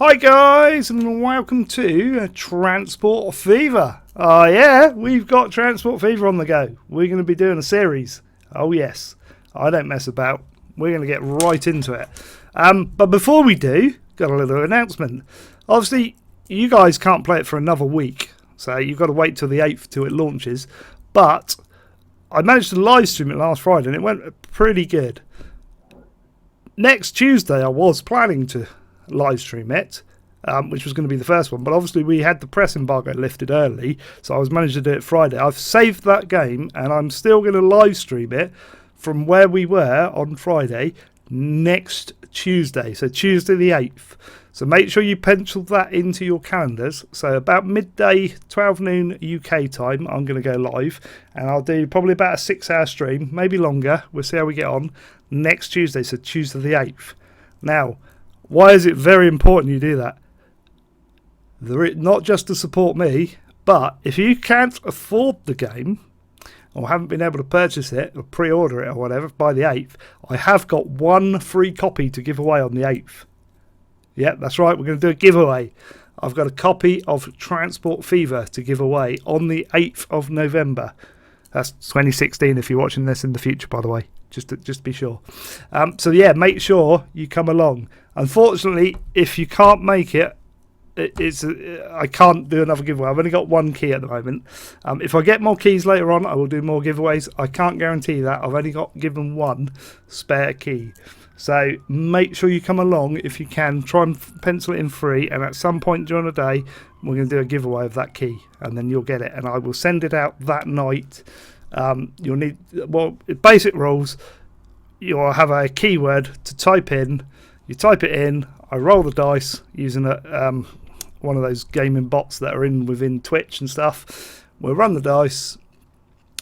Hi guys, and welcome to Transport Fever. Oh yeah, we've got Transport Fever on the go. We're going to be doing a series. Oh yes, I don't mess about. We're going to get right into it. But before we do, got a little announcement. Obviously, you guys can't play it for another week, so you've got to wait till the 8th till it launches. But I managed to live stream it last Friday, and it went pretty good. Next Tuesday, I was planning to live stream it, which was going to be the first one, but obviously we had the press embargo lifted early, so I was managed to do it Friday. I've saved that game and I'm still going to live stream it from where we were on Friday next Tuesday, so Tuesday the 8th. So make sure you pencil that into your calendars. So about midday, 12 noon UK time, I'm going to go live, and I'll do probably about a 6-hour stream, maybe longer. We'll see how we get on next Tuesday, so Tuesday the 8th. Now, why is it very important you do that? Not just to support me, but if you can't afford the game or haven't been able to purchase it or pre-order it or whatever by the 8th, I have got one free copy to give away on the 8th. Yeah, that's right, we're going to do a giveaway. I've got a copy of Transport Fever to give away on the 8th of November. That's 2016 if you're watching this in the future, by the way. Just to be sure. So yeah, make sure you come along. Unfortunately, if you can't make it, I can't do another giveaway. I've only got one key at the moment. If I get more keys later on, I will do more giveaways. I can't guarantee that. I've only got given one spare key. So make sure you come along if you can. Try and pencil it in free, and at some point during the day, we're going to do a giveaway of that key, and then you'll get it. And I will send it out that night. You'll need, well, basic rules. You'll have a keyword to type in. You type it in. I roll the dice using one of those gaming bots that are within Twitch and stuff. We'll run the dice.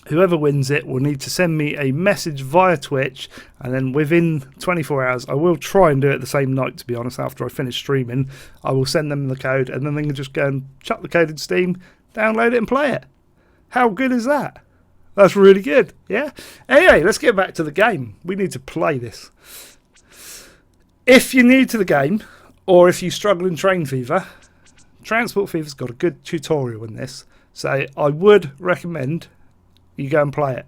Whoever wins it will need to send me a message via Twitch, and then within 24 hours, I will try and do it the same night, to be honest. After I finish streaming, I will send them the code, and then they can just go and chuck the code in Steam, download it, and play it. How good is that? That's really good, yeah? Anyway, let's get back to the game. We need to play this. If you're new to the game, or if you struggle in Train Fever, Transport Fever's got a good tutorial in this, so I would recommend you go and play it.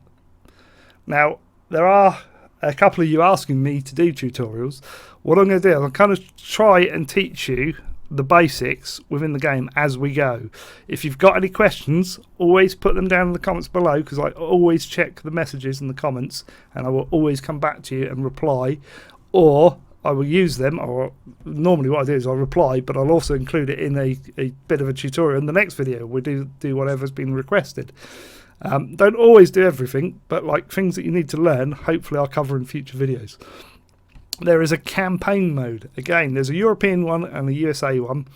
Now, there are a couple of you asking me to do tutorials. What I'm going to do is I'll kind of try and teach you the basics within the game as we go. If you've got any questions, always put them down in the comments below, because I always check the messages in the comments and I will always come back to you and reply, or I will use them, or normally what I do is I'll reply, but I'll also include it in a bit of a tutorial in the next video. We do whatever's been requested. Don't always do everything, but like things that you need to learn, hopefully I'll cover in future videos. There is a campaign mode. Again, there's a European one and a USA one.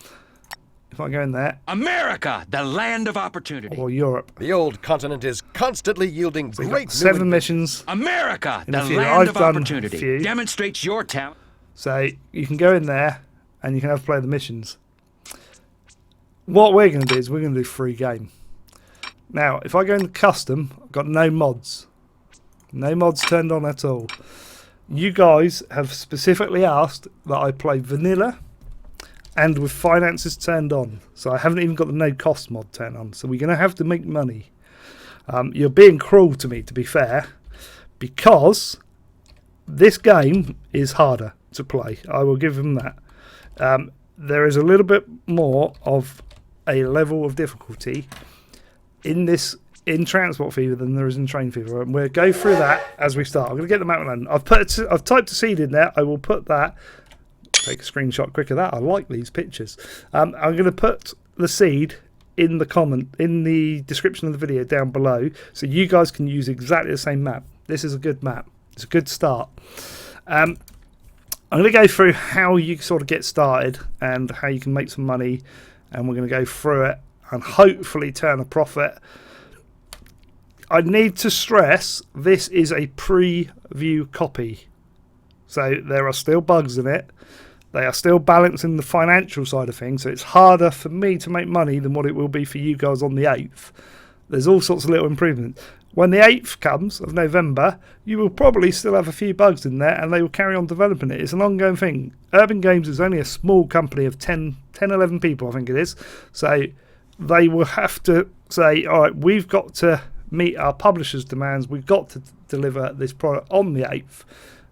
If I go in there. America, the land of opportunity. Or Europe. The old continent is constantly yielding So great 7 missions. America, the few. land I've of done opportunity. a few. Demonstrates your talent. So you can go in there and you can have to play the missions. What we're going to do is we're going to do free game. Now, if I go into custom, I've got no mods. No mods turned on at all. You guys have specifically asked that I play vanilla and with finances turned on. So I haven't even got the no cost mod turned on. So we're going to have to make money. You're being cruel to me, to be fair, because this game is harder to play. I will give them that. There is a little bit more of a level of difficulty in Transport Fever than there is in Train Fever, and we'll go through that as we start. I'm going to get the map land. I've typed a seed in there. I will put that. Take a screenshot quick of that. I like these pictures. I'm going to put the seed in the description of the video down below, so you guys can use exactly the same map. This is a good map. It's a good start. I'm going to go through how you sort of get started and how you can make some money, and we're going to go through it and hopefully turn a profit. I need to stress this is a preview copy, so there are still bugs in it. They are still balancing the financial side of things, so it's harder for me to make money than what it will be for you guys on the 8th. There's all sorts of little improvements. When the 8th comes of November, you will probably still have a few bugs in there and they will carry on developing it. It's an ongoing thing. Urban Games is only a small company of 10, 11 people, I think it is. So they will have to say, all right, we've got to meet our publisher's demands. We've got to deliver this product on the 8th.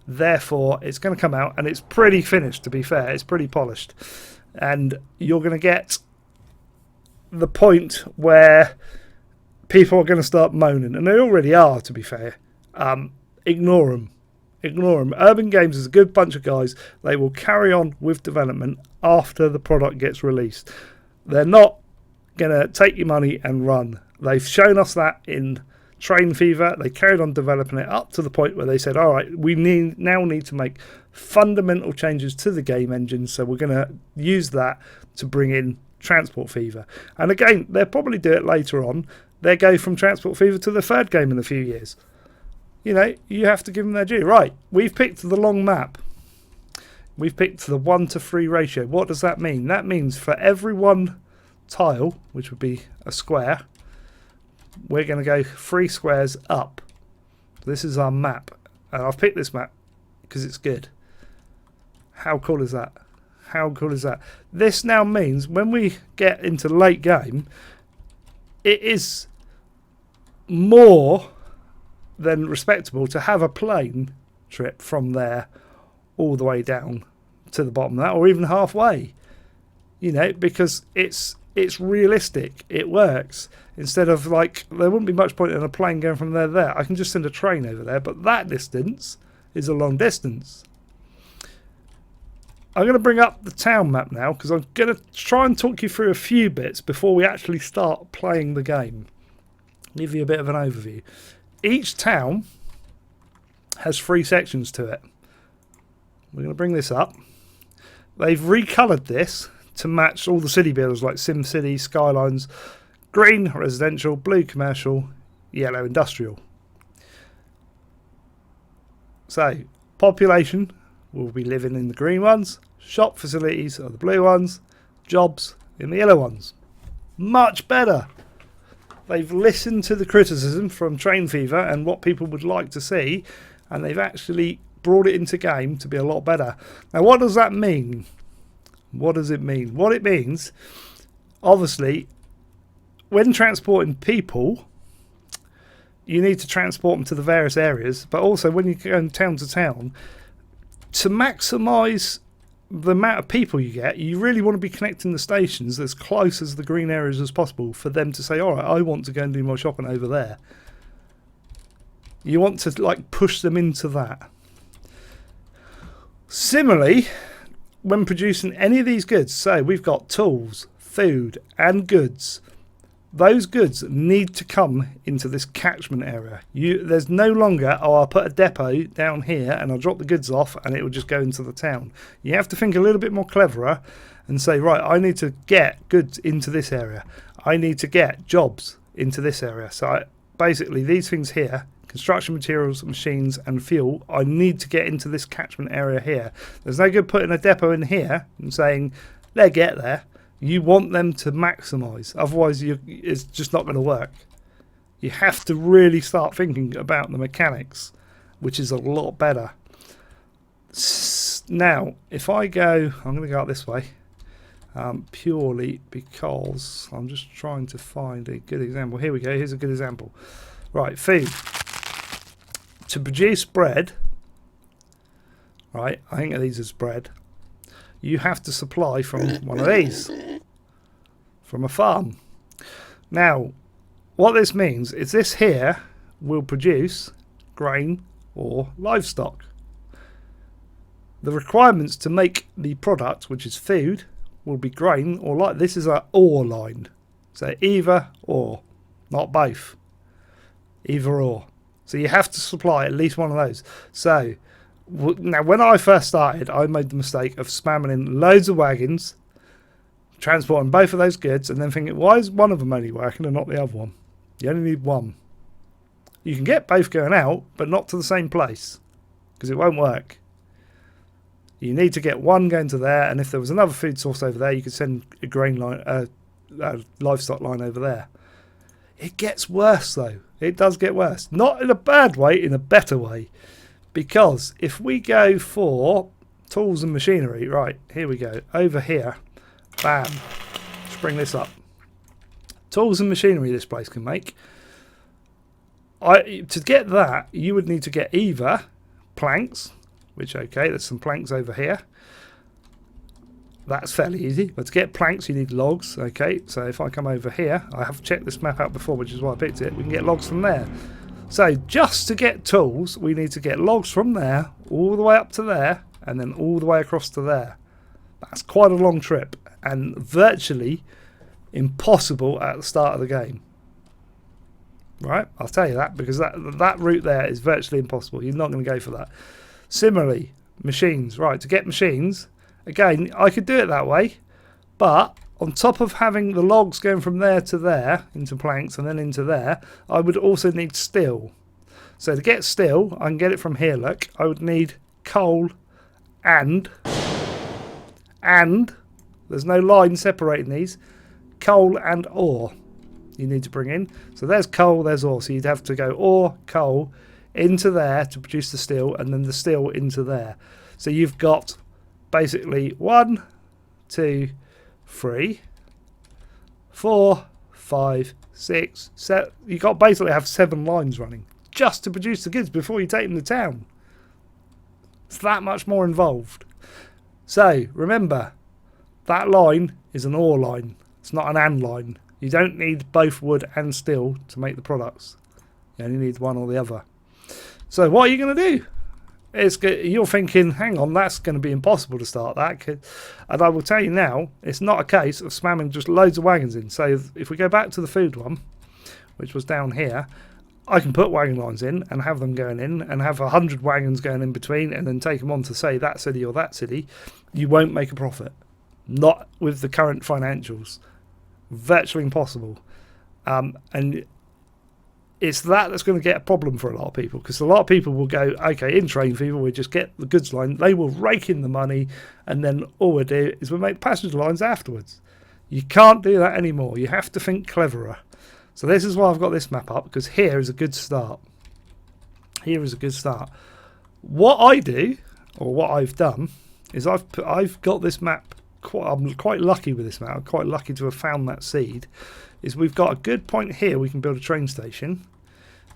Therefore, it's going to come out and it's pretty finished, to be fair. It's pretty polished. And you're going to get the point where people are going to start moaning, and they already are, to be fair. Ignore them. Urban Games is a good bunch of guys. They will carry on with development after the product gets released. They're not going to take your money and run. They've shown us that in Train Fever. They carried on developing it up to the point where they said, all right, we now need to make fundamental changes to the game engine, so we're going to use that to bring in Transport Fever. And again, they'll probably do it later on. They go from Transport Fever to the third game in a few years. You know, you have to give them their due. Right, we've picked the long map. We've picked the 1-to-3 ratio. What does that mean? That means for every one tile, which would be a square, we're going to go 3 squares up. This is our map. And I've picked this map because it's good. How cool is that? How cool is that? This now means when we get into late game, it is more than respectable to have a plane trip from there all the way down to the bottom of that, or even halfway, you know, because it's realistic. It works. Instead of, like, there wouldn't be much point in a plane going from there to there. I can just send a train over there, but that distance is a long distance. I'm going to bring up the town map now because I'm going to try and talk you through a few bits before we actually start playing the game. Give you a bit of an overview. Each town has 3 sections to it. We're going to bring this up. They've recoloured this to match all the city builders like SimCity, Skylines, green residential, blue commercial, yellow industrial. So, population will be living in the green ones, shop facilities are the blue ones, jobs in the yellow ones. Much better. They've listened to the criticism from Train Fever and what people would like to see, and they've actually brought it into game to be a lot better. Now, what does that mean? What does it mean? What it means, obviously, when transporting people, you need to transport them to the various areas, but also when you go town to town, to maximise the amount of people you get, you really want to be connecting the stations as close as the green areas as possible for them to say, all right, I want to go and do my shopping over there. You want to, like, push them into that. Similarly, when producing any of these goods, so we've got tools, food and goods, those goods need to come into this catchment area. There's no longer, oh, I'll put a depot down here and I'll drop the goods off and it will just go into the town. You have to think a little bit more cleverer and say, right, I need to get goods into this area. I need to get jobs into this area. So basically these things here, construction materials, machines and fuel, I need to get into this catchment area here. There's no good putting a depot in here and saying, they'll get there. You want them to maximise, otherwise it's just not going to work. You have to really start thinking about the mechanics, which is a lot better. Now, if I go, I'm going to go out this way, purely because I'm just trying to find a good example. Here we go, here's a good example. Right, food. To produce bread, right, I think of these as bread, you have to supply from one of these, from a farm. Now, what this means is this here will produce grain or livestock. The requirements to make the product, which is food, will be grain or like this is an or line. So either or, not both. Either or. So you have to supply at least one of those. So now, when I first started, I made the mistake of spamming in loads of wagons, transporting both of those goods, and then thinking, why is one of them only working and not the other one? You only need one. You can get both going out, but not to the same place, because it won't work. You need to get one going to there, and if there was another food source over there, you could send a grain line, a livestock line over there. It gets worse though. It does get worse. Not in a bad way, in a better way. Because if we go for tools and machinery, right, here we go. Over here, bam. Let's bring this up. Tools and machinery this place can make. To get that, you would need to get either planks, which, okay, there's some planks over here. That's fairly easy. But to get planks, you need logs. Okay, so if I come over here, I have checked this map out before, which is why I picked it. We can get logs from there. So just to get tools, we need to get logs from there, all the way up to there, and then all the way across to there. That's quite a long trip, and virtually impossible at the start of the game. Right, I'll tell you that, because that route there is virtually impossible. You're not going to go for that. Similarly, machines. Right, to get machines, again, I could do it that way, but on top of having the logs going from there to there, into planks and then into there, I would also need steel. So to get steel, I can get it from here, look. I would need coal and there's no line separating these, coal and ore you need to bring in. So there's coal, there's ore. So you'd have to go ore, coal, into there to produce the steel, and then the steel into there. So you've got basically 1, 2, 3, 4, 5, 6, 7. You've got basically have 7 lines running just to produce the goods before you take them to town. It's that much more involved. So remember, that line is an ore line. It's not an and line. You don't need both wood and steel to make the products. You only need one or the other. So what are you going to do? You're thinking, hang on, that's going to be impossible to start that. And I will tell you now, it's not a case of spamming just loads of wagons in. So if we go back to the food one, which was down here, I can put wagon lines in and have them going in and have 100 wagons going in between and then take them on to, say, that city or that city. You won't make a profit. Not with the current financials. Virtually impossible. And it's that's going to get a problem for a lot of people, because a lot of people will go, okay, in train fever, we just get the goods line, they will rake in the money, and then all we do is we make passenger lines afterwards. You can't do that anymore. You have to think cleverer. So this is why I've got this map up, because here is a good start. Here is a good start. What I do, or what I've done, is I've got this map. I'm quite lucky with this map. I'm quite lucky to have found that seed. Is we've got a good point here. We can build a train station,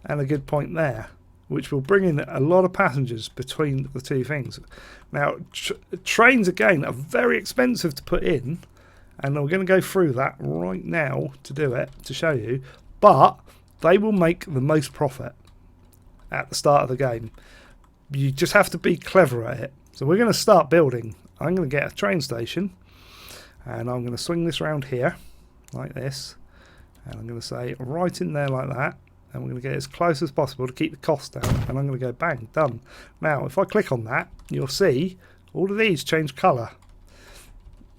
and a good point there, which will bring in a lot of passengers between the two things. Now, trains again are very expensive to put in, and we're going to go through that right now to do it, to show you. But they will make the most profit at the start of the game. You just have to be clever at it. So we're going to start building. I'm going to get a train station, and I'm going to swing this around here like this, and I'm going to say right in there like that, and we're going to get as close as possible to keep the cost down, and I'm going to go bang, done. Now if I click on that, you'll see all of these change colour.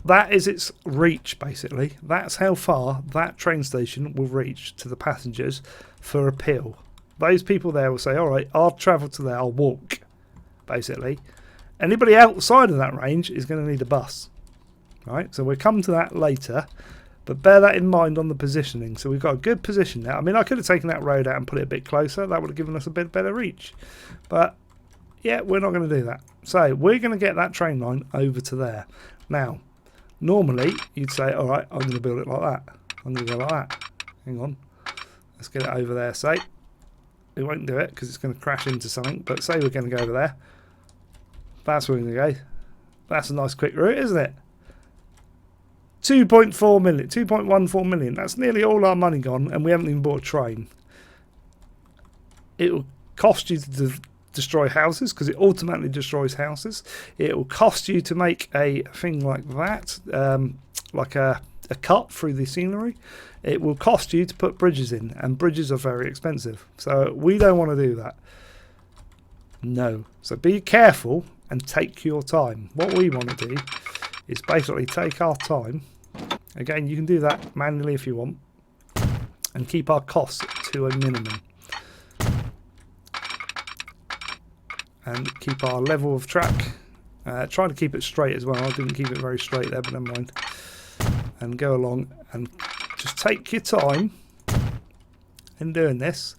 That is its reach, basically. That's how far that train station will reach to the passengers for appeal. Those people there will say, alright, I'll travel to there, I'll walk, basically. Anybody outside of that range is going to need a bus. Right, so we'll come to that later, but bear that in mind on the positioning. So we've got a good position now. I mean, I could have taken that road out and put it a bit closer. That would have given us a bit better reach. But yeah, we're not going to do that. So we're going to get that train line over to there. Now, normally you'd say, all right, I'm going to build it like that. I'm going to go like that. Hang on. Let's get it over there, say. We won't do it because it's going to crash into something, but say we're going to go over there. That's where we're going to go. That's a nice quick route, isn't it? 2.4 million, 2.14 million. That's nearly all our money gone, and we haven't even bought a train. It will cost you to destroy houses, because it automatically destroys houses. It will cost you to make a thing like that, like a cut through the scenery. It will cost you to put bridges in, and bridges are very expensive. So we don't want to do that. No. So be careful and take your time. What we want to do is basically take our time. Again, you can do that manually if you want, and keep our costs to a minimum. And keep our level of track. Try to keep it straight as well. I didn't keep it very straight there, but never mind. And go along and just take your time in doing this.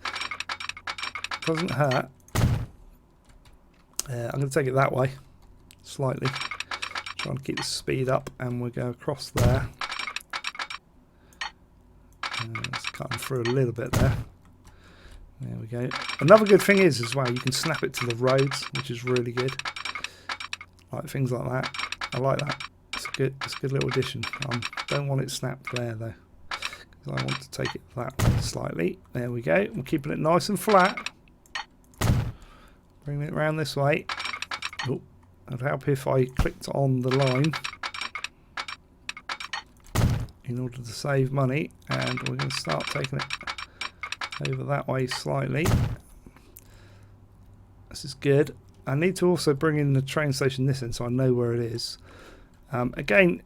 Doesn't hurt. I'm going to take it that way, slightly. Trying to keep the speed up, and we'll go across there. Let's cut them through a little bit there. There we go. Another good thing is as well, you can snap it to the roads, which is really good. Like things like that. I like that. It's a good little addition. Don't want it snapped there though, because I want to take it that way slightly. There we go. We're keeping it nice and flat. Bring it around this way. Oh, it'd help if I clicked on the line in order to save money, and we're going to start taking it over that way slightly. This is good. I need to also bring in the train station this end so I know where it is. Again,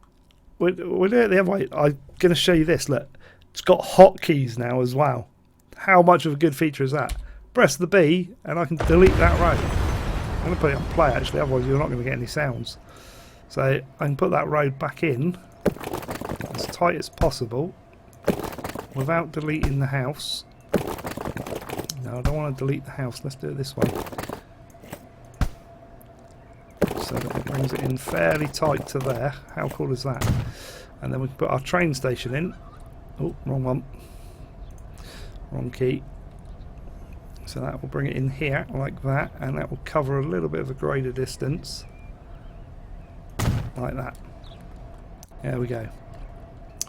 we'll do it the other way. I'm going to show you this. Look, it's got hotkeys now as well. How much of a good feature is that? Press the B and I can delete that road. I'm going to put it on play actually, otherwise you're not going to get any sounds. So I can put that road back in as tight as possible without deleting the house. No, I don't want to delete the house. Let's do it this way. So that it brings it in fairly tight to there. How cool is that? And then we can put our train station in. Oh, wrong one. Wrong key. So that will bring it in here like that, and that will cover a little bit of a greater distance. Like that. There we go.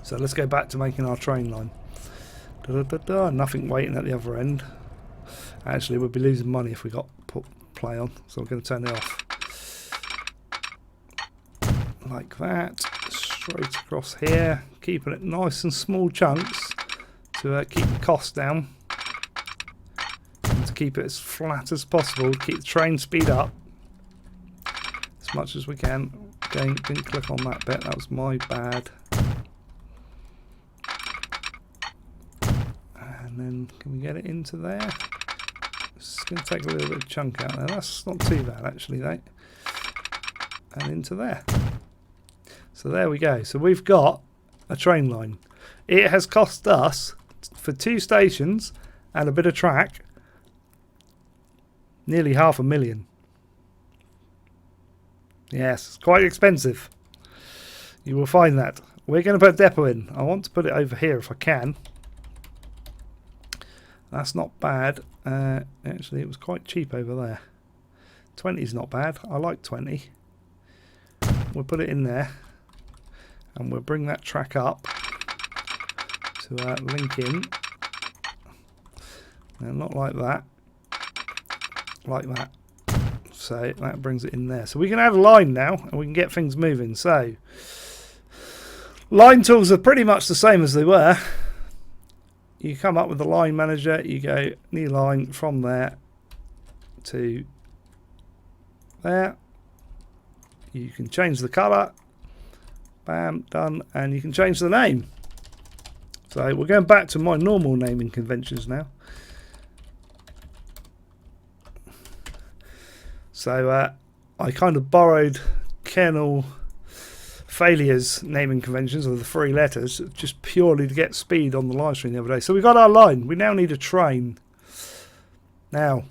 So let's go back to making our train line. Nothing waiting at the other end. Actually, we'd be losing money if we got put play on, so we're going to turn it off. Like that. Straight across here. Keeping it nice and small chunks to keep the cost down. And to keep it as flat as possible. Keep the train speed up as much as we can. Again, didn't click on that bit. That was my bad. And then can we get it into there? It's going to take a little bit of chunk out there. That's not too bad actually, though. And into there. So there we go. So we've got a train line. It has cost us, for 2 stations and a bit of track, nearly $500,000. Yes, it's quite expensive. You will find that. We're going to put a depot in. I want to put it over here if I can. That's not bad. Actually, it was quite cheap over there. 20 is not bad. I like 20. We'll put it in there. And we'll bring that track up to link in. Now, not like that. Like that. So that brings it in there. So we can add a line now and we can get things moving. So line tools are pretty much the same as they were. You come up with the line manager, you go new line from there to there. You can change the colour. Bam, done. And you can change the name. So we're going back to my normal naming conventions now. So I kind of borrowed Kernel Failure's naming conventions of the 3 letters just purely to get speed on the live stream the other day. So we got our line. We now need a train. Now,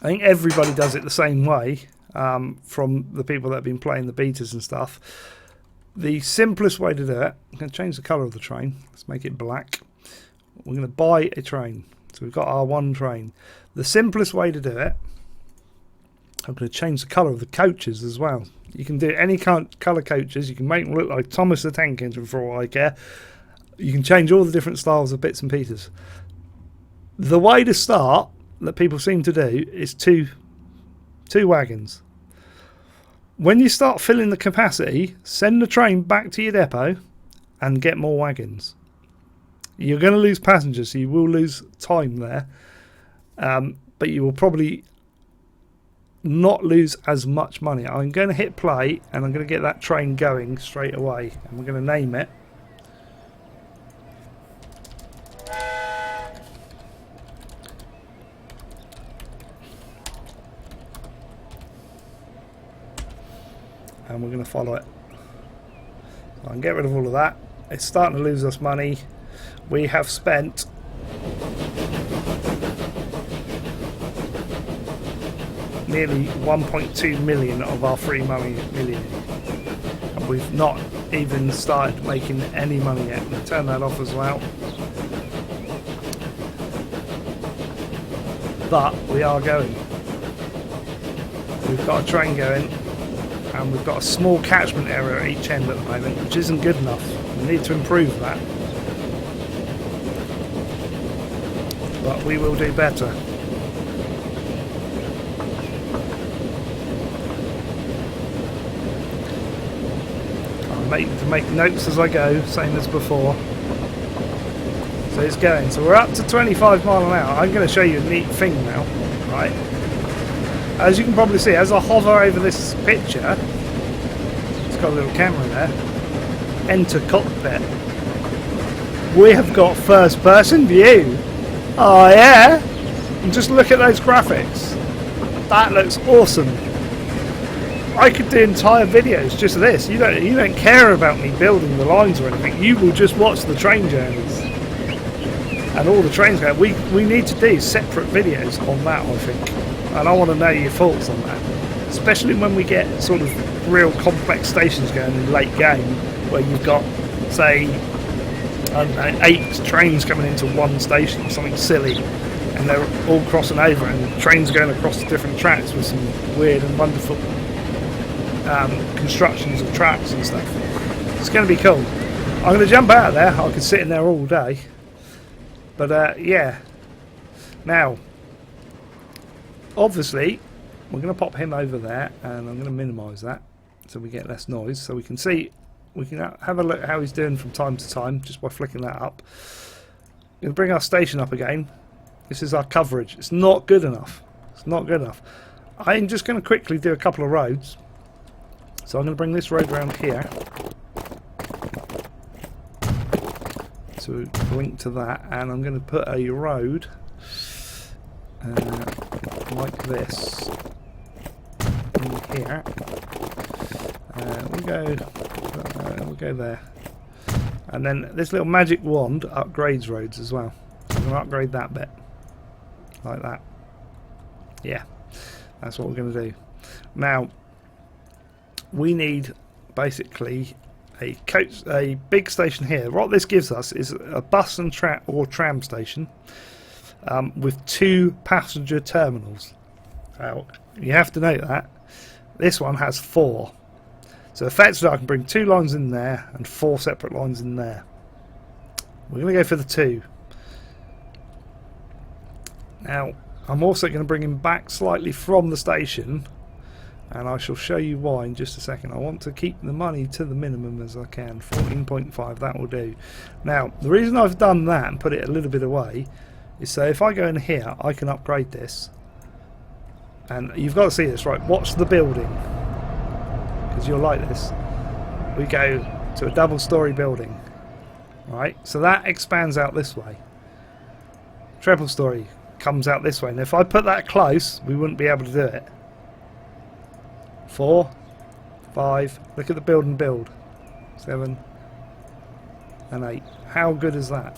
I think everybody does it the same way from the people that have been playing the betas and stuff. The simplest way to do it, I'm going to change the colour of the train. Let's make it black. We're going to buy a train. So we've got our one train. The simplest way to do it, I'm going to change the colour of the coaches as well. You can do any colour coaches. You can make them look like Thomas the Tank Engine for all I care. You can change all the different styles of bits and pieces. The way to start that people seem to do is two wagons. When you start filling the capacity, send the train back to your depot and get more wagons. You're going to lose passengers, so you will lose time there. But you will probably not lose as much money. I'm going to hit play and I'm going to get that train going straight away. And we're going to name it. And we're going to follow it. So I can get rid of all of that. It's starting to lose us money. We have spent nearly 1.2 million of our free money million. And we've not even started making any money yet. We'll turn that off as well. But we are going. We've got a train going, and we've got a small catchment area at each end at the moment, which isn't good enough. We need to improve that. But we will do better. To make notes as I go, same as before. So it's going. So we're up to 25 miles an hour. I'm going to show you a neat thing now, right? As you can probably see, as I hover over this picture, it's got a little camera there. Enter cockpit. We have got first-person view. Oh yeah! And just look at those graphics. That looks awesome. I could do entire videos just of this. You don't care about me building the lines or anything. You will just watch the train journeys and all the trains go. We need to do separate videos on that, I think, and I want to know your thoughts on that, especially when we get sort of real complex stations going in late game, where you've got, say, I don't know, 8 trains coming into one station, something silly, and they're all crossing over, and the trains going across the different tracks with some weird and wonderful constructions of tracks and stuff. It's going to be cool. I'm going to jump out of there. I could sit in there all day. But yeah. Now, obviously, we're going to pop him over there, and I'm going to minimise that so we get less noise, so we can see. We can have a look at how he's doing from time to time just by flicking that up. We're going to bring our station up again. This is our coverage. It's not good enough. It's not good enough. I'm just going to quickly do a couple of roads. So I'm going to bring this road around here to link to that, and I'm going to put a road like this in here. We'll go there, and then this little magic wand upgrades roads as well. So I'm going to upgrade that bit like that. Yeah, that's what we're going to do. Now, we need basically a big station here. What this gives us is a bus and tram station with 2 passenger terminals. Now, you have to note that this one has 4. So effectively I can bring 2 lines in there and 4 separate lines in there. We're going to go for the 2. Now, I'm also going to bring him back slightly from the station, and I shall show you why in just a second. I want to keep the money to the minimum as I can. 14.5, that will do. Now, the reason I've done that and put it a little bit away is so if I go in here, I can upgrade this. And you've got to see this, right? Watch the building, because you'll like this. We go to a double-storey building, right? So that expands out this way. Treble-storey comes out this way. And if I put that close, we wouldn't be able to do it. 4, 5, look at the build and build. 7 and 8. How good is that?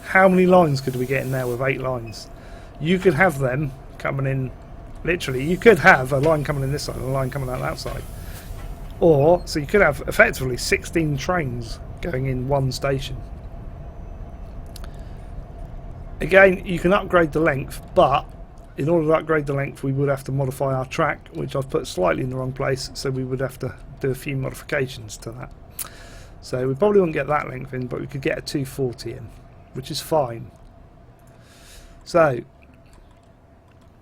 How many lines could we get in there with 8 lines? You could have them coming in, literally, you could have a line coming in this side and a line coming out that side. Or, so you could have effectively 16 trains going in one station. Again, you can upgrade the length, but in order to upgrade the length, we would have to modify our track, which I've put slightly in the wrong place, so we would have to do a few modifications to that. So we probably wouldn't get that length in, but we could get a 240 in, which is fine. So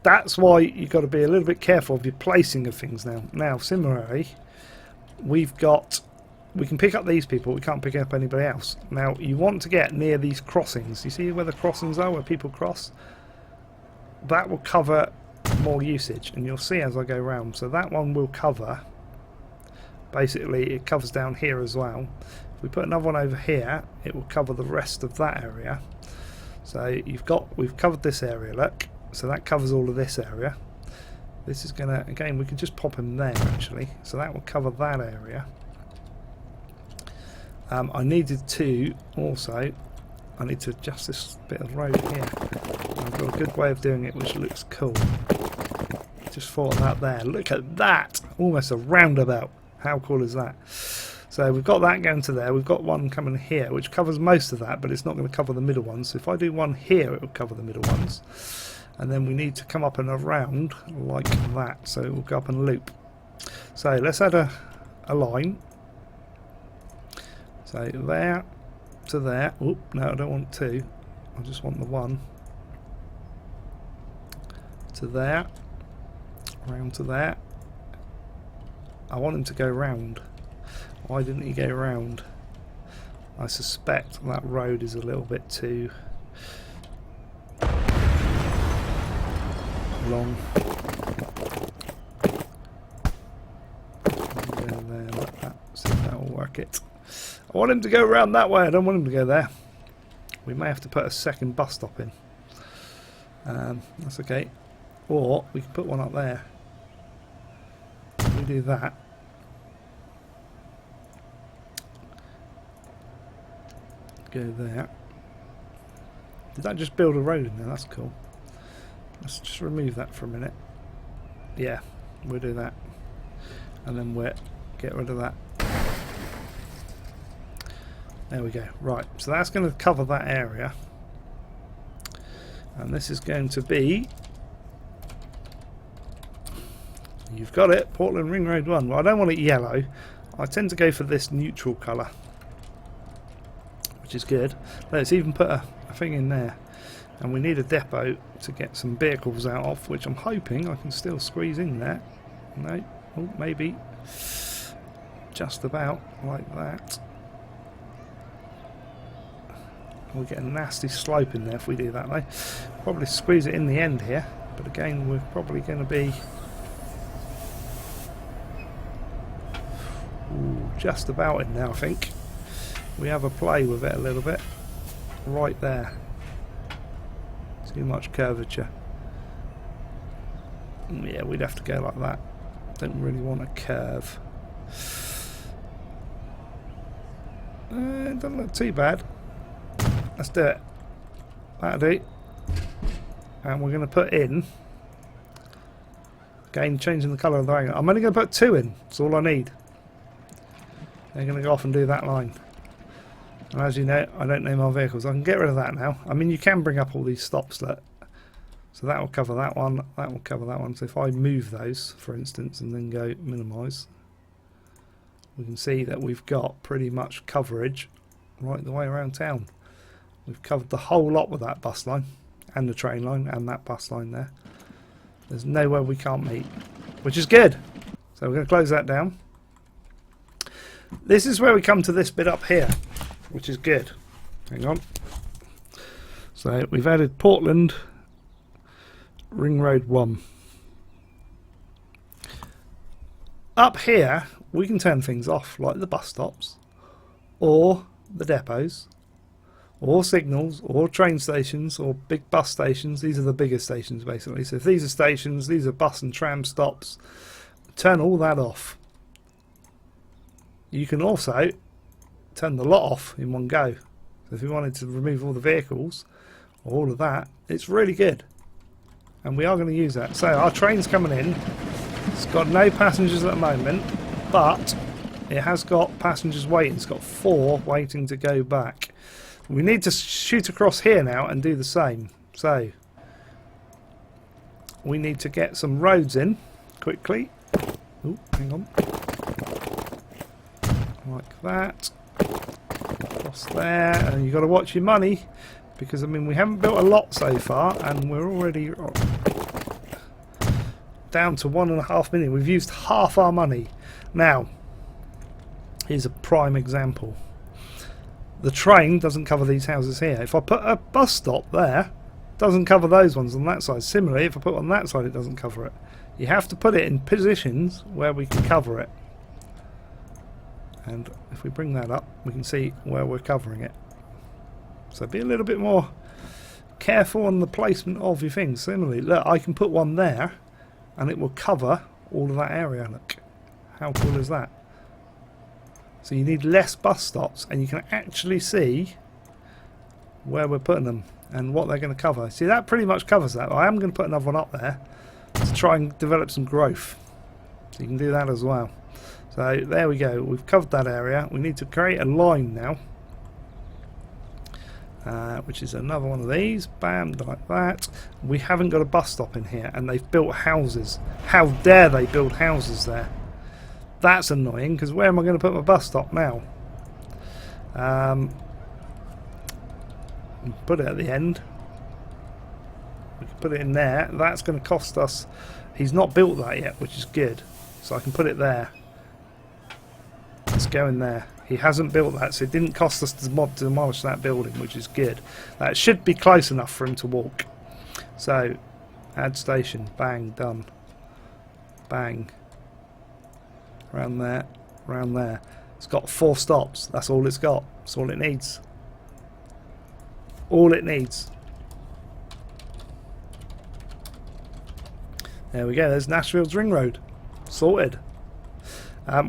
that's why you've got to be a little bit careful of your placing of things now. Now, similarly, we can pick up these people, we can't pick up anybody else. Now, you want to get near these crossings. You see where the crossings are, where people cross? That will cover more usage, and you'll see as I go round. So that one will cover, basically it covers down here as well. If we put another one over here, it will cover the rest of that area. So we've covered this area, look. So that covers all of this area. This is gonna, again, we could just pop him there actually. So that will cover that area. I needed to also, I need to adjust this bit of road here. I've got a good way of doing it which looks cool. Just thought about there. Look at that! Almost a roundabout. How cool is that? So we've got that going to there. We've got one coming here, which covers most of that, but it's not going to cover the middle ones. So if I do one here, it will cover the middle ones. And then we need to come up and around like that. So we'll go up and loop. So let's add a line. So there to there. Oop, no, I don't want two. I just want the one. To there. Round to there. I want him to go round. Why didn't he go round? I suspect that road is a little bit too long. Go there like that. See if that will work it. I want him to go around that way. I don't want him to go there. We may have to put a second bus stop in. That's okay. Or we can put one up there. We do that. Go there. Did that just build a road in there? That's cool. Let's just remove that for a minute. Yeah, we'll do that. And then we'll get rid of that. There we go. Right, so that's going to cover that area. And this is going to be... You've got it, Portland Ring Road 1. Well, I don't want it yellow. I tend to go for this neutral colour, which is good. Let's even put a thing in there. And we need a depot to get some vehicles out of, which I'm hoping I can still squeeze in there. No, oh, maybe. Just about like that. We'll get a nasty slope in there if we do that though. Probably squeeze it in the end here, but again we're probably going to be just about in now, I think. We have a play with it a little bit. Right there. Too much curvature. Yeah, we'd have to go like that. Don't really want a curve. It doesn't look too bad. Let's do it. That'll do. And we're going to put in... Again, changing the colour of the wagon. I'm only going to put two in. That's all I need. They're going to go off and do that line. And as you know, I don't name our vehicles. I can get rid of that now. I mean, you can bring up all these stops. Look. So that will cover that one. That will cover that one. So if I move those, for instance, and then go minimise, we can see that we've got pretty much coverage right the way around town. We've covered the whole lot with that bus line and the train line and that bus line there. There's nowhere we can't meet, which is good. So we're going to close that down. This is where we come to this bit up here, which is good. Hang on. So we've added Portland Ring Road 1. Up here we can turn things off, like the bus stops or the depots or signals or train stations or big bus stations. These are the bigger stations basically. So if these are stations, these are bus and tram stops, turn all that off. You can also turn the lot off in one go. So if you wanted to remove all the vehicles or all of that, it's really good. And we are going to use that. So our train's coming in. It's got no passengers at the moment, but it has got passengers waiting. It's got 4 waiting to go back. We need to shoot across here now and do the same. So we need to get some roads in quickly. Oh, hang on. Like that. Across there. And you've got to watch your money, because I mean we haven't built a lot so far and we're already down to 1.5 million. We've used half our money. Now here's a prime example. The train doesn't cover these houses here. If I put a bus stop there, it doesn't cover those ones on that side. Similarly, if I put it on that side, it doesn't cover it. You have to put it in positions where we can cover it. And if we bring that up, we can see where we're covering it. So be a little bit more careful on the placement of your things. Similarly, look, I can put one there and it will cover all of that area. Look, how cool is that? So you need less bus stops and you can actually see where we're putting them and what they're going to cover. See, that pretty much covers that. I am going to put another one up there, to try and develop some growth. So you can do that as well. So there we go. We've covered that area. We need to create a line now. Which is another one of these. Bam, like that. We haven't got a bus stop in here, and they've built houses. How dare they build houses there? That's annoying, because where am I going to put my bus stop now? Put it at the end. We can put it in there. That's going to cost us. He's not built that yet, which is good. So I can put it there. Let's go in there. He hasn't built that, so it didn't cost us to demolish that building, which is good. That should be close enough for him to walk. So, add station. Bang, done. Bang. Around there. Around there. It's got 4 stops. That's all it's got. That's all it needs. All it needs. There we go. There's Nashville's ring road. Sorted.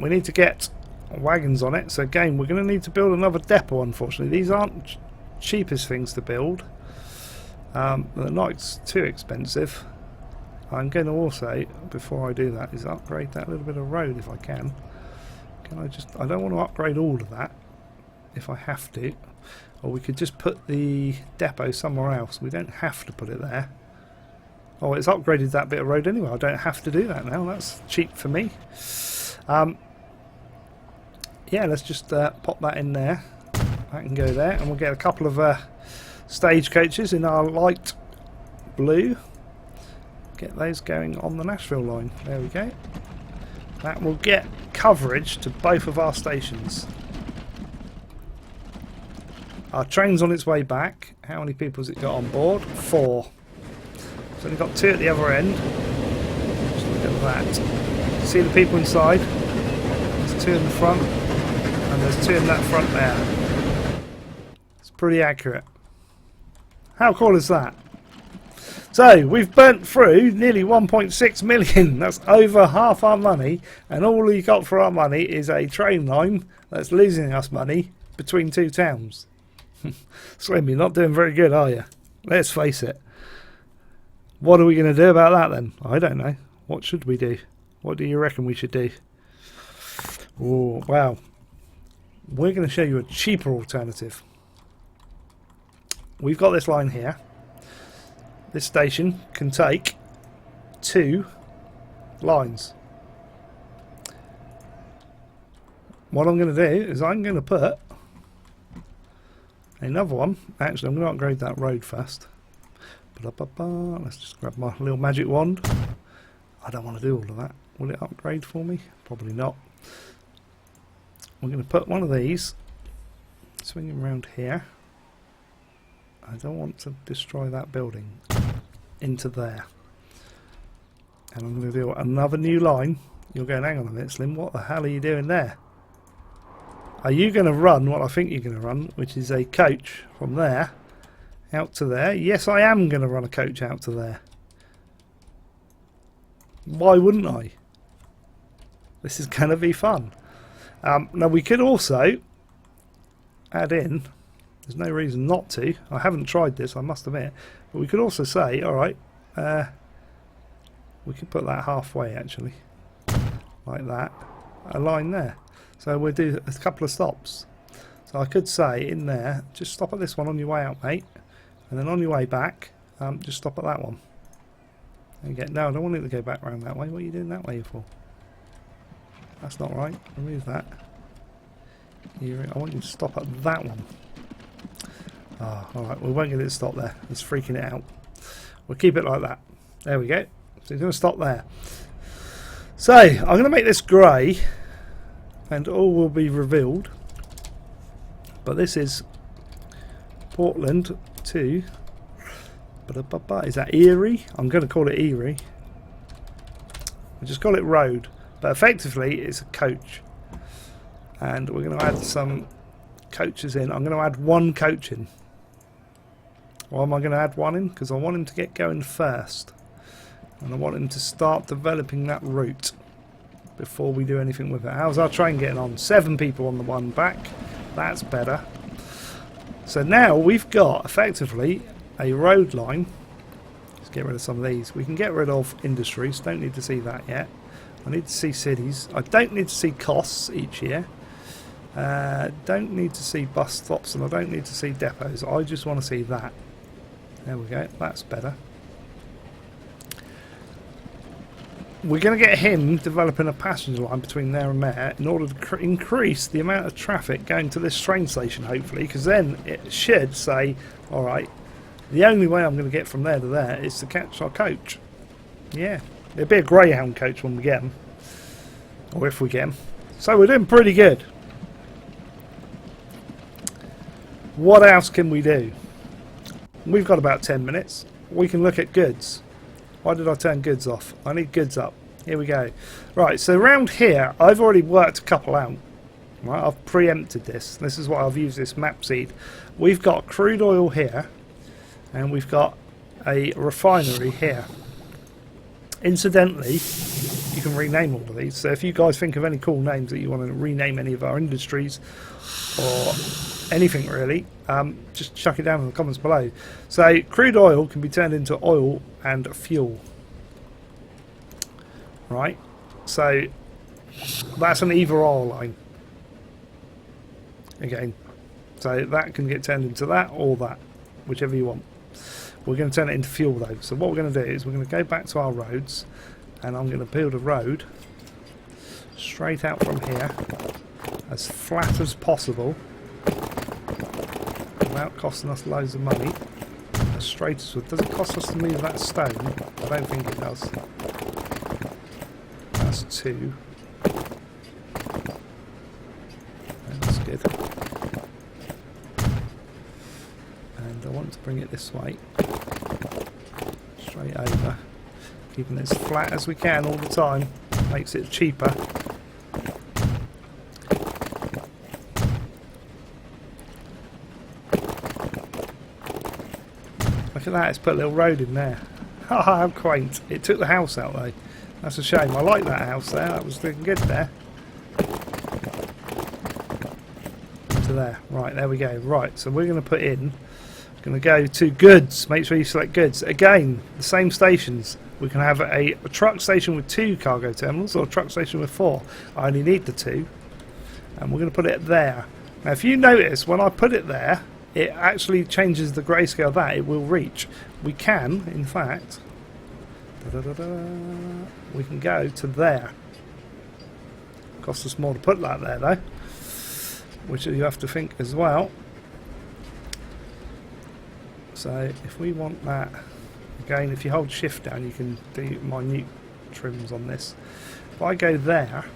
We need to get wagons on it, so again we're going to need to build another depot. Unfortunately, these aren't cheapest things to build. They're not too expensive. I'm going to also, before I do that, is upgrade that little bit of road if I can. I don't want to upgrade all of that if I have to, or we could just put the depot somewhere else. We don't have to put it there. Oh, it's upgraded that bit of road anyway. I don't have to do that now. That's cheap for me. Yeah, let's just pop that in there. That can go there, and we'll get a couple of stagecoaches in our light blue. Get those going on the Nashville line. There we go. That will get coverage to both of our stations. Our train's on its way back. How many people has it got on board? 4. It's only got 2 at the other end. Just look at that. See the people inside? There's 2 in the front. And there's 2 in that front there. It's pretty accurate. How cool is that? So, we've burnt through nearly 1.6 million. That's over half our money. And all we got for our money is a train line that's losing us money between 2 towns. Slim, you're not doing very good, are you? Let's face it. What are we going to do about that then? I don't know. What should we do? What do you reckon we should do? Oh, wow. We're going to show you a cheaper alternative. We've got this line here. This station can take 2 lines. What I'm going to do is I'm going to put another one. Actually, I'm going to upgrade that road first. Let's just grab my little magic wand. I don't want to do all of that. Will it upgrade for me? Probably not. We're going to put one of these, swing him around here. I don't want to destroy that building. Into there. And I'm going to do another new line. You're going, hang on a minute, Slim, what the hell are you doing there? Are you going to run what I think you're going to run, which is a coach from there out to there? Yes, I am going to run a coach out to there. Why wouldn't I? This is going to be fun. Now we could also add in, there's no reason not to, I haven't tried this, I must admit, but we could also say, alright, we could put that halfway actually, like that, a line there. So we'll do a couple of stops. So I could say in there, just stop at this one on your way out, mate, and then on your way back, just stop at that one. And get, no, I don't want it to go back around that way. What are you doing that way for? That's not right. Remove that. I want you to stop at that one. Ah, alright, we won't get it to stop there. It's freaking it out. We'll keep it like that. There we go. So it's going to stop there. So, I'm going to make this grey, and all will be revealed. But this is Portland to... Is that Erie? I'm going to call it Erie. I just call it road. But effectively, it's a coach. And we're going to add some coaches in. I'm going to add 1 coach in. Why am I going to add 1 in? Because I want him to get going first. And I want him to start developing that route before we do anything with it. How's our train getting on? 7 people on the one back. That's better. So now we've got, effectively, a road line. It's Get rid of some of these. We can get rid of industries. Don't need to see that yet. I need to see cities. I don't need to see costs each year. Don't need to see bus stops, and I don't need to see depots. I just want to see that. There we go. That's better. We're going to get him developing a passenger line between there and there in order to increase the amount of traffic going to this train station, hopefully, because then it should say, all right, the only way I'm going to get from there to there is to catch our coach. Yeah, it'll be a Greyhound coach when we get him, or if we get him. So we're doing pretty good. What else can we do? We've got about 10 minutes. We can look at goods. Why did I turn goods off? I need goods up. Here we go. Right, so around here, I've already worked a couple out. Right, I've preempted this. This is why I've used this map seed. We've got crude oil here, and we've got a refinery here. Incidentally, you can rename all of these. So if you guys think of any cool names that you want to rename any of our industries, or anything really, just chuck it down in the comments below. So crude oil can be turned into oil and fuel, right? So that's an either or line again, so that can get turned into that or that, whichever you want. We're going to turn it into fuel though. So what we're going to do is we're going to go back to our roads, and I'm going to build a road straight out from here as flat as possible without costing us loads of money. As straight as it does. It cost us to move that stone? I don't think it does. That's 2. That's good. And I want to bring it this way, straight over, keeping it as flat as we can all the time. Makes it cheaper. Look at that, it's put a little road in there. Haha, how quaint. It took the house out though. That's a shame. I like that house there. That was looking good there. To there. Right, there we go. Right, so we're going to put in, going to go to goods. Make sure you select goods. Again, the same stations. We can have a truck station with 2 cargo terminals, or a truck station with 4. I only need the 2. And we're going to put it there. Now if you notice, when I put it there, it actually changes the grayscale that it will reach. We can, in fact, we can go to there. Costs us more to put that there though, which you have to think as well. So if we want that, again, if you hold shift down, you can do minute trims on this. If I go there,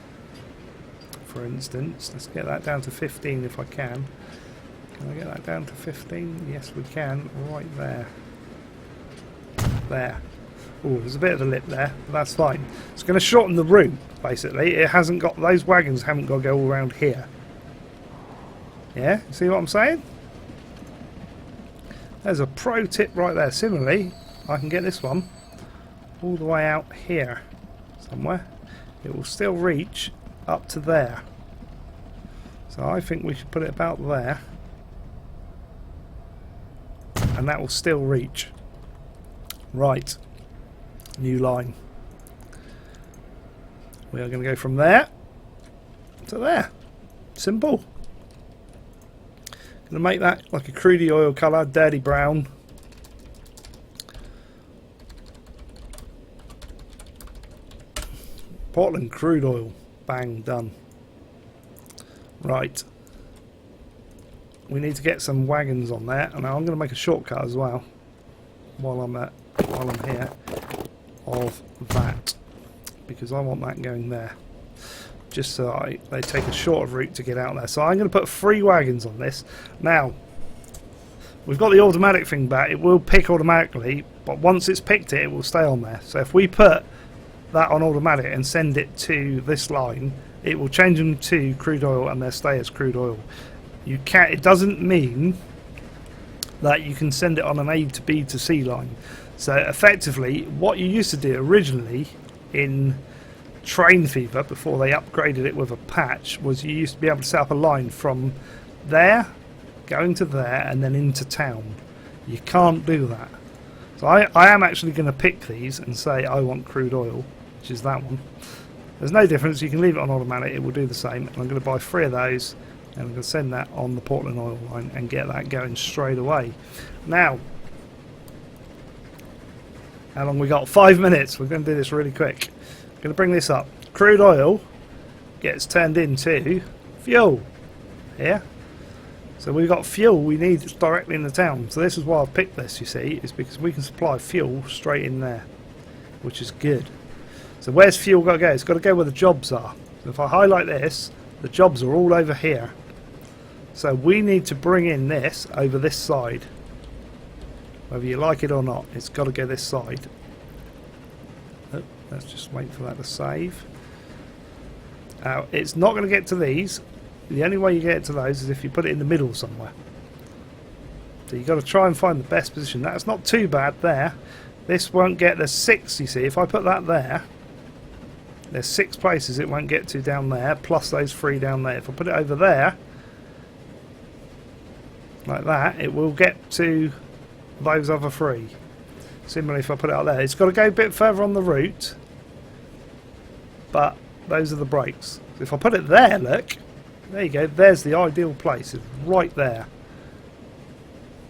for instance, let's get that down to 15 if I can. Can I get that down to 15? Yes, we can. Right there. There. Oh, there's a bit of a lip there, but that's fine. It's going to shorten the route, basically. It hasn't got, those wagons haven't got to go all around here. Yeah? See what I'm saying? There's a pro tip right there. Similarly, I can get this one all the way out here somewhere. It will still reach up to there. So I think we should put it about there. And that will still reach. Right. New line. We are going to go from there to there. Simple. Going to make that like a crude oil colour, dirty brown. Portland Crude Oil. Bang, done. Right. We need to get some wagons on there, and I'm going to make a shortcut as well while I'm here of that, because I want that going there, just so they take a shorter route to get out there. So I'm going to put 3 wagons on this. Now we've got the automatic thing back. It will pick automatically, but once it's picked it will stay on there. So if we put that on automatic and send it to this line, it will change them to crude oil and they'll stay as crude oil. You can't, it doesn't mean that you can send it on an A to B to C line. So effectively, what you used to do originally in Train Fever, before they upgraded it with a patch, was you used to be able to set up a line from there, going to there, and then into town. You can't do that. So I am actually going to pick these and say I want crude oil, which is that one. There's no difference. You can leave it on automatic. It will do the same. And I'm going to buy 3 of those. And I'm going to send that on the Portland oil line and get that going straight away. Now, how long we got? 5 minutes. We're going to do this really quick. I'm going to bring this up. Crude oil gets turned into fuel. Yeah? So we've got fuel we need directly in the town. So this is why I've picked this, you see, is because we can supply fuel straight in there, which is good. So where's fuel got to go? It's got to go where the jobs are. So if I highlight this, the jobs are all over here. So we need to bring in this over this side. Whether you like it or not, it's got to go this side. Oh, let's just wait for that to save. It's not going to get to these. The only way you get to those is if you put it in the middle somewhere. So you've got to try and find the best position. That's not too bad there. This won't get the 6, you see. If I put that there, there's 6 places it won't get to down there, plus those 3 down there. If I put it over there, like that, it will get to those other 3. Similarly, if I put it out there, it's got to go a bit further on the route, but those are the brakes. So if I put it there, look, there you go, there's the ideal place. It's right there.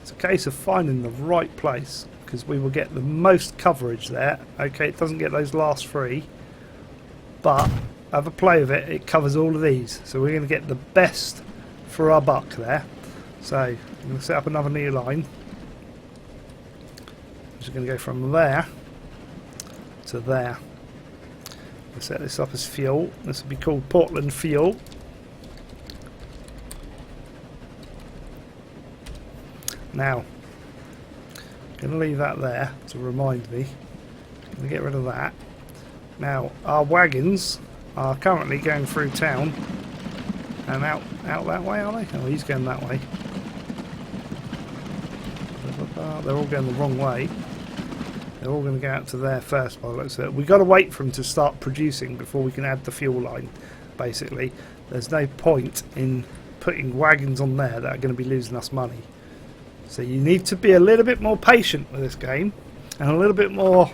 It's a case of finding the right place, because we will get the most coverage there. Okay, it doesn't get those last 3, but have a play with it, it covers all of these. So we're going to get the best for our buck there. So I'm going to set up another new line. I'm just going to go from there to there. We'll set this up as fuel. This will be called Portland Fuel. Now, I'm going to leave that there to remind me. I'm going to get rid of that. Now, our wagons are currently going through town and out that way, are they? Oh, he's going that way. They're all going the wrong way. They're all going to go out to there first by the looks of it. We've got to wait for them to start producing before we can add the fuel line, basically. There's no point in putting wagons on there that are going to be losing us money. So you need to be a little bit more patient with this game and a little bit more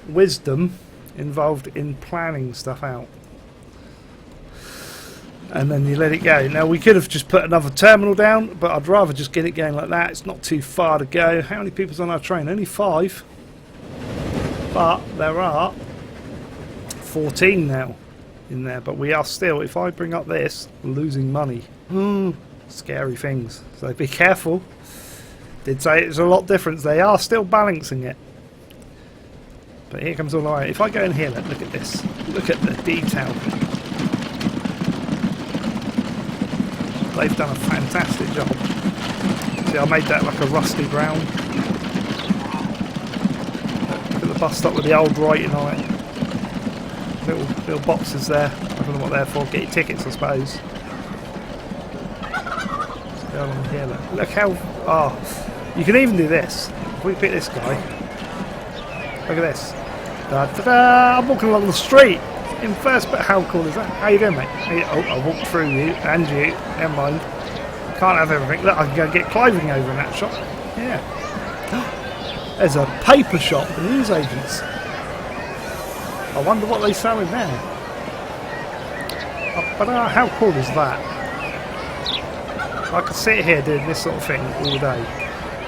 wisdom involved in planning stuff out. And then you let it go. Now we could have just put another terminal down, but I'd rather just get it going like that. It's not too far to go. How many people's on our train? Only 5. But there are 14 now in there. But we are still, if I bring up this, losing money. Scary things. So be careful. Did say it's a lot different. They are still balancing it. But here comes all the way. If I go in here, look at this. Look at the detail. They've done a fantastic job. See, I made that like a rusty brown. Look at the bus stop with the old writing on it. Little boxes there. I don't know what they're for. Get your tickets, I suppose. Let's go along here. Look how... Oh, you can even do this. If we pick this guy. Look at this. Da-da-da! I'm walking along the street. In first, but how cool is that? How you doing, mate? Oh, I walked through you and you. Never mind. Can't have everything. Look, I can go get clothing over in that shop. Yeah. There's a paper shop for newsagents. I wonder what they sell in there. Oh, but how cool is that? I could sit here doing this sort of thing all day.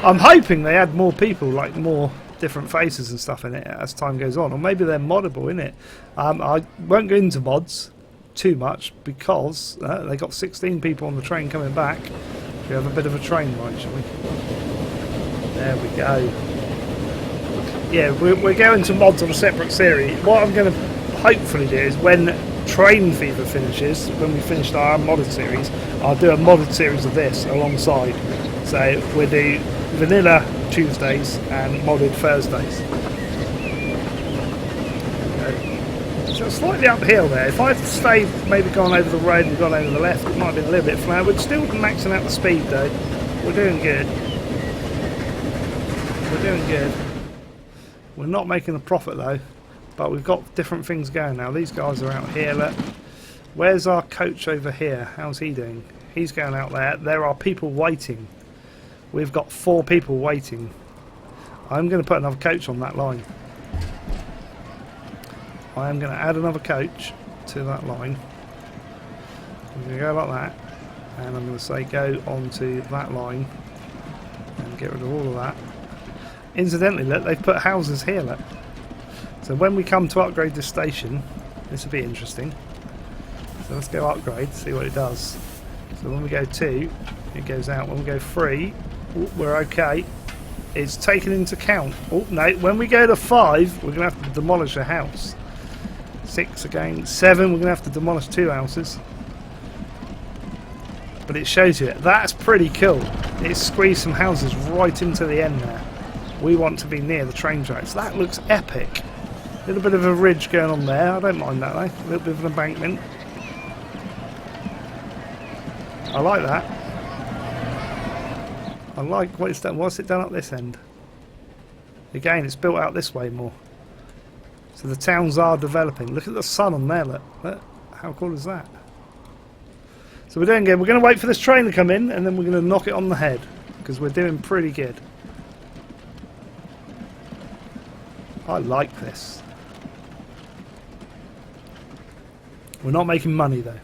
I'm hoping they add more people, like more different faces and stuff in it as time goes on, or maybe they're moddable in it. I won't go into mods too much because they got 16 people on the train coming back. We have a bit of a train ride, shall we? There we go. Yeah, we're going to mods on a separate series. What I'm going to hopefully do is when Train Fever finishes, when we finished our modded series, I'll do a modded series of this alongside. So we'll do vanilla Tuesdays and modded Thursdays. So slightly uphill there. If I had stayed, maybe gone over the road and gone over the left, it might have been a little bit flat. We're still maxing out the speed though. We're doing good. We're doing good. We're not making a profit though, but we've got different things going now. These guys are out here. Look. Where's our coach over here? How's he doing? He's going out there. There are people waiting. We've got 4 people waiting. I'm going to put another coach on that line. I am going to add another coach to that line. I'm going to go like that, and I'm going to say go onto that line and get rid of all of that. Incidentally, look, they've put houses here, look. So when we come to upgrade this station, this will be interesting. So let's go upgrade, see what it does. So when we go 2, it goes out. When we go 3, we're okay. It's taken into account. Oh no, when we go to 5, we're going to have to demolish a house. 6 again. 7, we're going to have to demolish 2 houses. But it shows you it. That's pretty cool. It squeezed some houses right into the end there. We want to be near the train tracks. That looks epic. A little bit of a ridge going on there. I don't mind that though. A little bit of an embankment. I like that. I like what it's done. What's it done up this end? Again, it's built out this way more. So the towns are developing. Look at the sun on there, look. Look. How cool is that? So we're doing good. We're going to wait for this train to come in and then we're going to knock it on the head. Because we're doing pretty good. I like this. We're not making money though.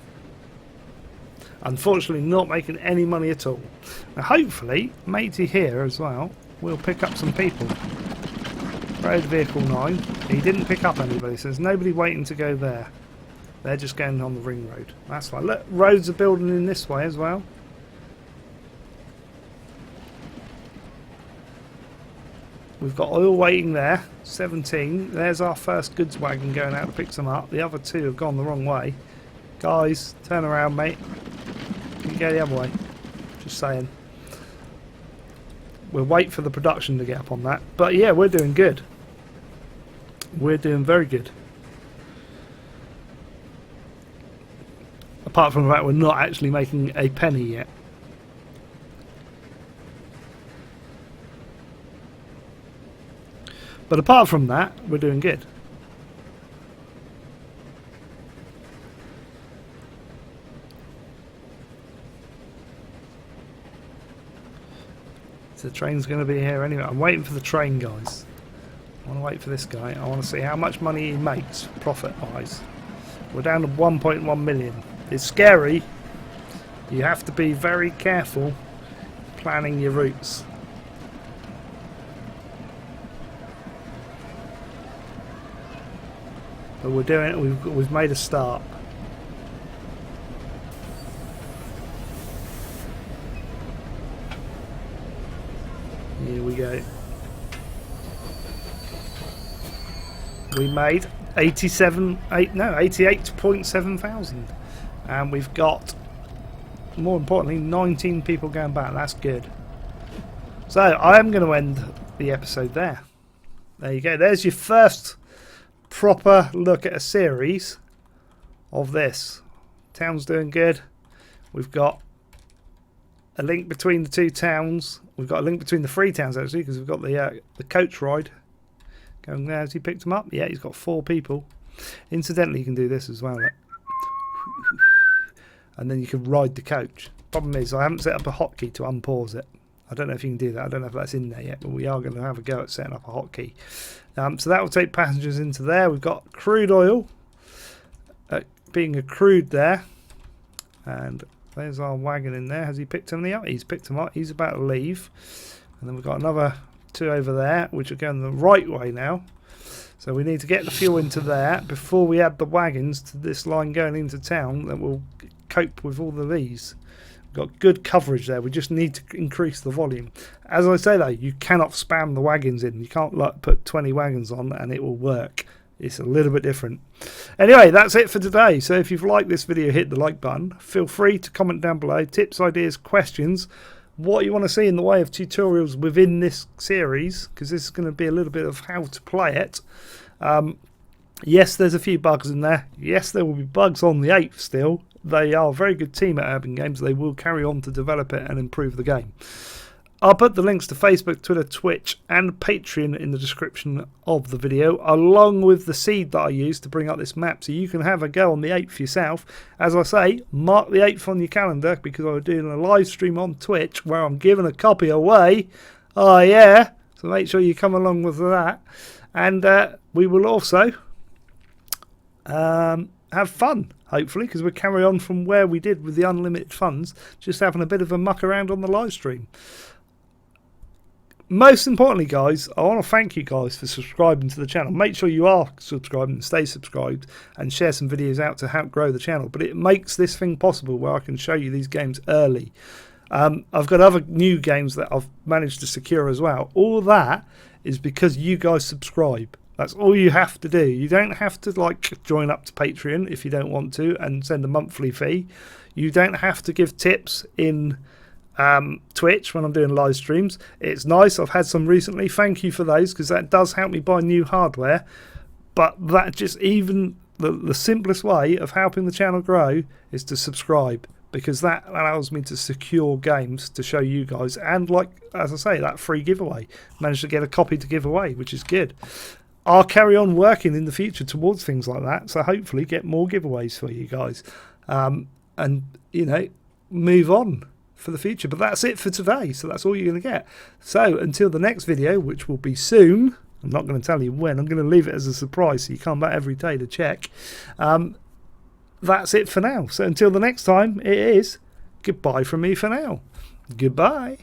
Unfortunately not making any money at all. Now hopefully, matey here as well, will pick up some people. Road vehicle 9. He didn't pick up anybody, so there's nobody waiting to go there. They're just going on the ring road. That's fine. Look, roads are building in this way as well. We've got oil waiting there. 17. There's our first goods wagon going out to pick some up. The other 2 have gone the wrong way. Guys, turn around, mate. You can go the other way. Just saying. We'll wait for the production to get up on that. But yeah, we're doing good. We're doing very good. Apart from the fact we're not actually making a penny yet. But apart from that, we're doing good. So the train's going to be here anyway. I'm waiting for the train, guys. I want to wait for this guy. I want to see how much money he makes, profit-wise. We're down to 1.1 million. It's scary. You have to be very careful planning your routes. But we're doing it. We've made a start. Here we go. We made 88.7 thousand, and we've got, more importantly, 19 people going back. That's good. So I am going to end the episode there. There you go. There's your first proper look at a series of this. Town's doing good. We've got a link between the 2 towns. We've got a link between the 3 towns actually, because we've got the coach ride going there. Has he picked them up? Yeah, he's got 4 people. Incidentally, you can do this as well, look. And then you can ride the coach. Problem is, I haven't set up a hotkey to unpause it. I don't know if you can do that. I don't know if that's in there yet, but we are going to have a go at setting up a hotkey. So that will take passengers into there. We've got crude oil being accrued there, and there's our wagon in there. Has he picked them up? He's picked them up. He's about to leave, and then we've got another 2 over there, which are going the right way now. So we need to get the fuel into there before we add the wagons to this line going into town that will cope with all of these. Got good coverage there. We just need to increase the volume. As I say though, you cannot spam the wagons in. You can't like put 20 wagons on and it will work. It's a little bit different. Anyway, that's it for today. So if you've liked this video, hit the like button. Feel free to comment down below. Tips, ideas, questions. What you want to see in the way of tutorials within this series, because this is going to be a little bit of how to play it. Yes, there's a few bugs in there. Yes, there will be bugs on the 8th still. They are a very good team at Urban Games. They will carry on to develop it and improve the game. I'll put the links to Facebook, Twitter, Twitch and Patreon in the description of the video, along with the seed that I used to bring up this map, so you can have a go on the 8th yourself. As I say, mark the 8th on your calendar, because I'm doing a live stream on Twitch where I'm giving a copy away. Oh yeah, So make sure you come along with that. And we will also have fun, hopefully, because we'll carry on from where we did with the unlimited funds, just having a bit of a muck around on the live stream. Most importantly, guys, I want to thank you guys for subscribing to the channel. Make sure you are subscribing and stay subscribed and share some videos out to help grow the channel. But it makes this thing possible where I can show you these games early. I've got other new games that I've managed to secure as well. All that is because you guys subscribe. That's all you have to do. You don't have to like join up to Patreon if you don't want to and send a monthly fee. You don't have to give tips in Twitch when I'm doing live streams. It's nice. I've had some recently. Thank you for those, because that does help me buy new hardware. But that just even the simplest way of helping the channel grow is to subscribe, because that allows me to secure games to show you guys. And like, as I say, that free giveaway. Managed to get a copy to give away, which is good. I'll carry on working in the future towards things like that, so hopefully get more giveaways for you guys, and you know, move on for the future. But that's it for today, so that's all you're going to get. So until the next video, which will be soon, I'm not going to tell you when, I'm going to leave it as a surprise so you come back every day to check. That's it for now. So until the next time, it is goodbye from me for now. Goodbye.